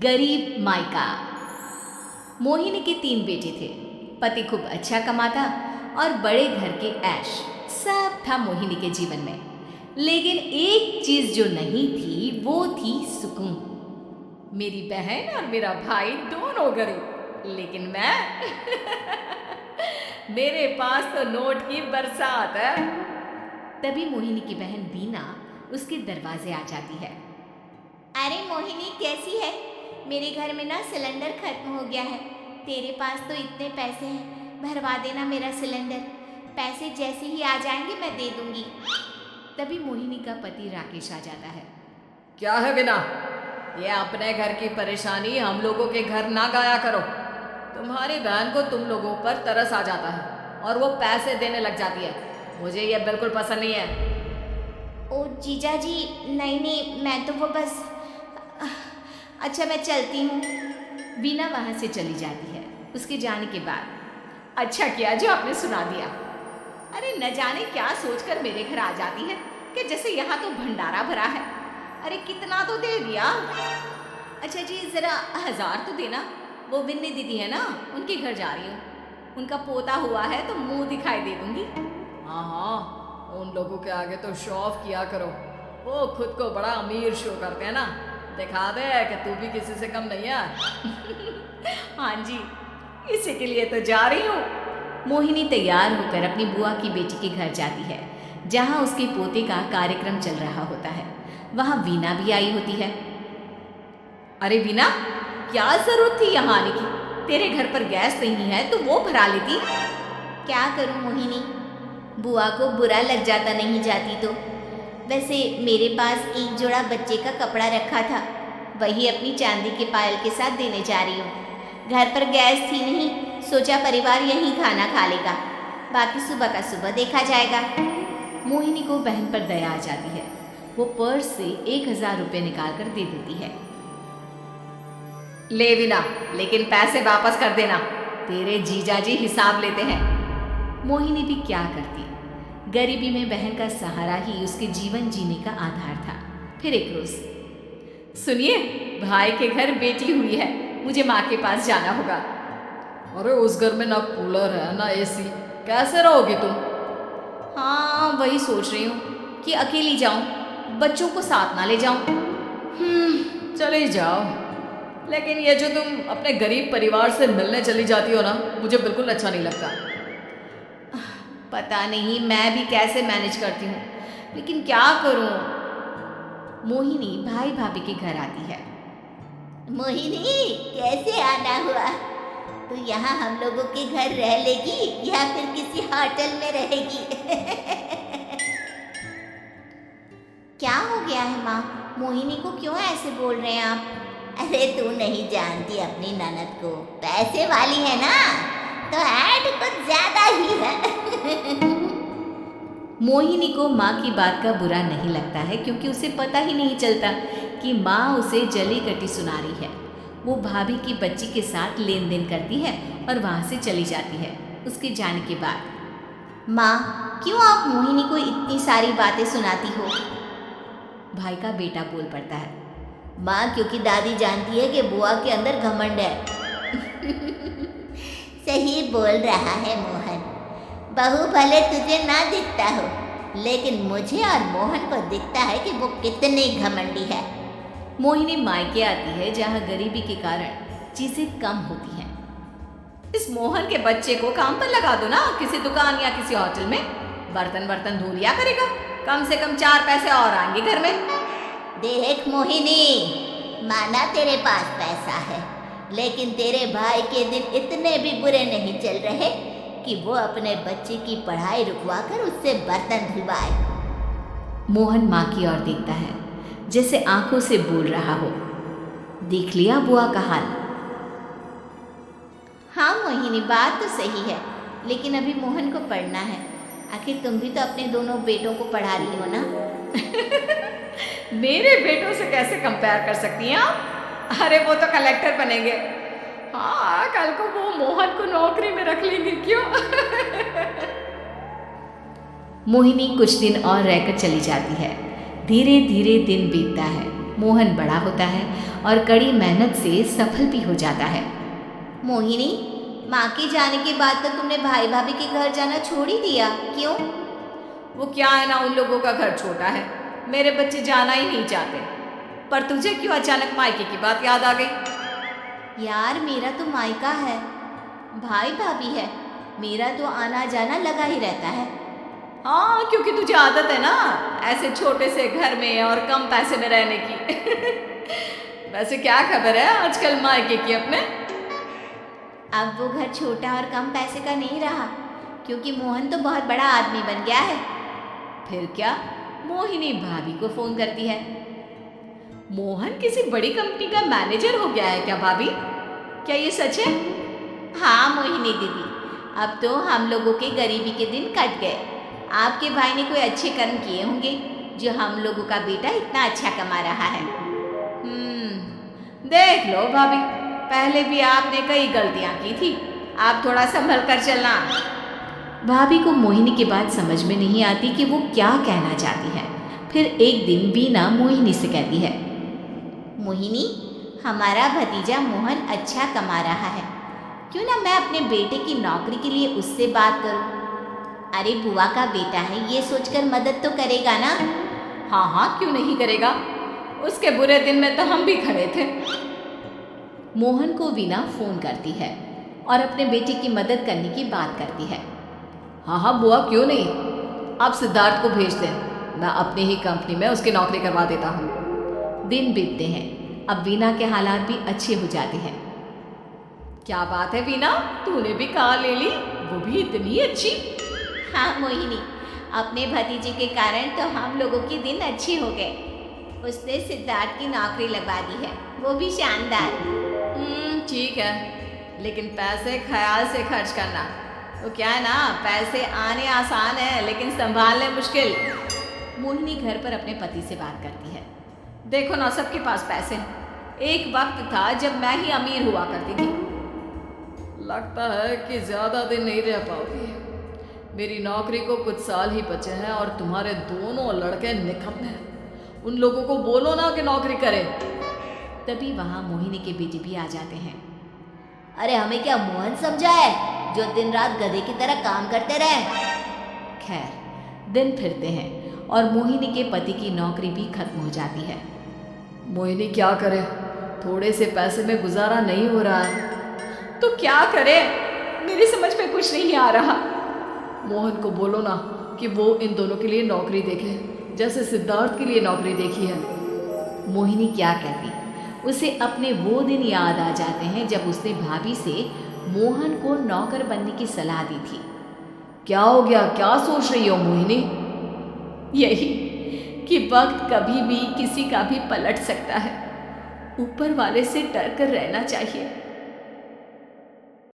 गरीब मायका। मोहिनी के 3 बेटे थे। पति खूब अच्छा कमाता और बड़े घर के ऐश सब था मोहिनी के जीवन में। लेकिन एक चीज जो नहीं थी वो थी सुकून। मेरी बहन और मेरा भाई दोनों गरीब, लेकिन मैं मेरे पास तो नोट की बरसात है। तभी मोहिनी की बहन बीना उसके दरवाजे आ जाती है। अरे मोहिनी कैसी है? मेरे घर में ना सिलेंडर खत्म हो गया है। तेरे पास तो इतने पैसे हैं, भरवा देना मेरा सिलेंडर। पैसे जैसे ही आ जाएंगे मैं दे दूंगी। तभी मोहिनी का पति राकेश आ जाता है। क्या है बिना, ये अपने घर की परेशानी हम लोगों के घर ना गाया करो। तुम्हारी बहन को तुम लोगों पर तरस आ जाता है और वो पैसे देने लग जाती है। मुझे ये बिल्कुल पसंद नहीं है। ओ जीजा जी, नहीं मैं तो वो बस अच्छा मैं चलती हूँ। बीना वहां से चली जाती है। उसके जाने के बाद अच्छा किया जो आपने सुना दिया। अरे न जाने क्या सोचकर मेरे घर आ जाती है कि जैसे यहाँ तो भंडारा भरा है। अरे कितना तो दे दिया। अच्छा जी जरा 1000 तो देना। वो बिन्नी दीदी है ना, उनके घर जा रही हूँ। उनका पोता हुआ है तो मुंह दिखाई दे दूंगी। हाँ, उन लोगों के आगे तो शो ऑफ किया करो। वो खुद को बड़ा अमीर शो करते हैं ना, दिखा दे कि तू भी किसी से कम नहीं है। हाँ जी, इसी के लिए तो जा रही हूँ। मोहिनी तैयार होकर अपनी बुआ की बेटी के घर जाती है, जहाँ उसके पोते का कार्यक्रम चल रहा होता है। वहाँ वीना भी आई होती है। अरे वीना, क्या जरूरत थी यहाँ आने की? तेरे घर पर गैस नहीं है तो वो भरा लेती। क्या करूँ मोहिनी, बुआ को बुरा लग जाता नहीं जाती तो। वैसे मेरे पास एक जोड़ा बच्चे का कपड़ा रखा था, वही अपनी चांदी के पायल के साथ देने जा रही हूँ। घर पर गैस थी नहीं, सोचा परिवार यहीं खाना खा लेगा, बाकी सुबह का सुबह देखा जाएगा। मोहिनी को बहन पर दया आ जाती है। वो पर्स से 1000 रुपये निकाल कर दे देती है। ले बिना, लेकिन पैसे वापस कर देना, तेरे जीजा जी हिसाब लेते हैं। मोहिनी भी क्या करती, गरीबी में बहन का सहारा ही उसके जीवन जीने का आधार था। फिर एक रोज, सुनिए, भाई के घर बेटी हुई है, मुझे माँ के पास जाना होगा। अरे उस घर में ना कूलर है ना एसी, कैसे रहोगी तुम? हाँ वही सोच रही हूँ कि अकेली जाऊँ, बच्चों को साथ ना ले जाऊँ। चले जाओ, लेकिन ये जो तुम अपने गरीब परिवार से मिलने चली जाती हो ना, मुझे बिल्कुल अच्छा नहीं लगता। पता नहीं मैं भी कैसे मैनेज करती हूँ, लेकिन क्या करूँ। मोहिनी भाई भाभी के घर आती है। मोहिनी कैसे आना हुआ? तो यहाँ हम लोगों के घर रह लेगी या फिर किसी होटल में रहेगी? क्या हो गया है माँ, मोहिनी को क्यों ऐसे बोल रहे हैं आप? अरे तू नहीं जानती अपनी ननद को, पैसे वाली है ना, तो ऐड कुछ ज्यादा ही है। मोहिनी को माँ की बात का बुरा नहीं लगता है, क्योंकि उसे पता ही नहीं चलता कि माँ उसे जली कटी सुना रही है। वो भाभी की बच्ची के साथ लेन देन करती है और वहाँ से चली जाती है। उसके जाने के बाद, माँ क्यों आप मोहिनी को इतनी सारी बातें सुनाती हो? भाई का बेटा बोल पड़ता है। माँ क्योंकि दादी जानती है कि बुआ के अंदर घमंड है। सही बोल रहा है मोहन, बहू भले तुझे ना दिखता हो, लेकिन मुझे और मोहन को दिखता है कि वो कितनी घमंडी है। मोहिनी मायके आती है, जहाँ गरीबी के कारण चीजें कम होती हैं। इस मोहन के बच्चे को काम पर लगा दो ना, किसी दुकान या किसी होटल में, बर्तन बर्तन धो लिया करेगा, कम से कम 4 पैसे और आएंगे घर में। देख मोहिनी, माना तेरे पास पैसा है, लेकिन तेरे भाई के दिन इतने भी बुरे नहीं चल रहे कि वो अपने बच्चे की पढ़ाई रुकवाकर उससे बर्तन धुलवाए। मोहन माँ की ओर देखता है, जैसे आंखों से बोल रहा हो, देख लिया बुआ का हाल। हाँ मोहिनी, बात तो सही है, लेकिन अभी मोहन को पढ़ना है। आखिर तुम भी तो अपने दोनों बेटों को पढ़ा रही हो ना। मेरे बेटों से कैसे कंपेयर कर सकती हैं आप? अरे वो तो कलेक्टर बनेंगे। हाँ, कल को वो मोहन को नौकरी में रख लेंगे, क्यों? मोहिनी कुछ दिन और रहकर चली जाती है। धीरे धीरे दिन बीतता है। मोहन बड़ा होता है और कड़ी मेहनत से सफल भी हो जाता है। मोहिनी, माँ के जाने के बाद तो तुमने भाई भाभी के घर जाना छोड़ ही दिया, क्यों? वो क्या है ना, उन लोगों का घर छोटा है, मेरे बच्चे जाना ही नहीं चाहते। पर तुझे क्यों अचानक मायके की बात याद आ गई? यार मेरा तो मायका है, भाई भाभी है, मेरा तो आना जाना लगा ही रहता है। हाँ, क्योंकि तुझे आदत है ना ऐसे छोटे से घर में और कम पैसे में रहने की। वैसे क्या खबर है आजकल मायके की अपने? अब वो घर छोटा और कम पैसे का नहीं रहा, क्योंकि मोहन तो बहुत बड़ा आदमी बन गया है। फिर क्या? मोहिनी भाभी को फोन करती है। मोहन किसी बड़ी कंपनी का मैनेजर हो गया है क्या भाभी? क्या ये सच है? हाँ मोहिनी दीदी, अब तो हम लोगों के गरीबी के दिन कट गए। आपके भाई ने कोई अच्छे कर्म किए होंगे जो हम लोगों का बेटा इतना अच्छा कमा रहा है। देख लो भाभी, पहले भी आपने कई गलतियां की थी, आप थोड़ा संभल कर चलना। भाभी को मोहिनी की बात समझ में नहीं आती कि वो क्या कहना चाहती है। फिर एक दिन वीना मोहिनी से कहती है, मोहिनी, हमारा भतीजा मोहन अच्छा कमा रहा है, क्यों ना मैं अपने बेटे की नौकरी के लिए उससे बात करूं? अरे बुआ का बेटा है, ये सोचकर मदद तो करेगा ना? हाँ हाँ, क्यों नहीं करेगा, उसके बुरे दिन में तो हम भी खड़े थे। मोहन को वीना फोन करती है और अपने बेटे की मदद करने की बात करती है। हाँ हाँ बुआ, क्यों नहीं, आप सिद्धार्थ को भेज दें, मैं अपनी ही कंपनी में उसकी नौकरी करवा देता हूँ। दिन बीतते हैं, अब वीना के हालात भी अच्छे हो जाते हैं। क्या बात है वीना, तूने भी कार ले ली, वो भी इतनी अच्छी? हाँ मोहिनी, अपने भतीजे के कारण तो हम लोगों के दिन अच्छे हो गए। उसने सिद्धार्थ की नौकरी लगवा दी है, वो भी शानदार। ठीक है, लेकिन पैसे ख्याल से खर्च करना। तो क्या है ना, पैसे आने आसान है लेकिन संभालने मुश्किल। मोहिनी घर पर अपने पति से बात करती है। देखो ना, सबके पास पैसे हैं, एक वक्त था जब मैं ही अमीर हुआ करती थी। लगता है कि ज़्यादा दिन नहीं रह पाओगी, मेरी नौकरी को कुछ साल ही बचे हैं और तुम्हारे दोनों लड़के निकम्मे हैं। उन लोगों को बोलो ना कि नौकरी करें। तभी वहाँ मोहिनी के बेटे भी आ जाते हैं। अरे हमें क्या मोहन समझा है जो दिन रात गधे की तरह काम करते रहे? खैर, दिन फिरते हैं और मोहिनी के पति की नौकरी भी खत्म हो जाती है। मोहिनी क्या करे, थोड़े से पैसे में गुजारा नहीं हो रहा है। तो क्या करे, मेरी समझ में कुछ नहीं आ रहा। मोहन को बोलो ना कि वो इन दोनों के लिए नौकरी देखे, जैसे सिद्धार्थ के लिए नौकरी देखी है। मोहिनी क्या कहती, उसे अपने वो दिन याद आ जाते हैं जब उसने भाभी से मोहन को नौकर बनने की सलाह दी थी। क्या हो गया, क्या सोच रही हो मोहिनी? यही कि वक्त कभी भी किसी का भी पलट सकता है, ऊपर वाले से डर कर रहना चाहिए।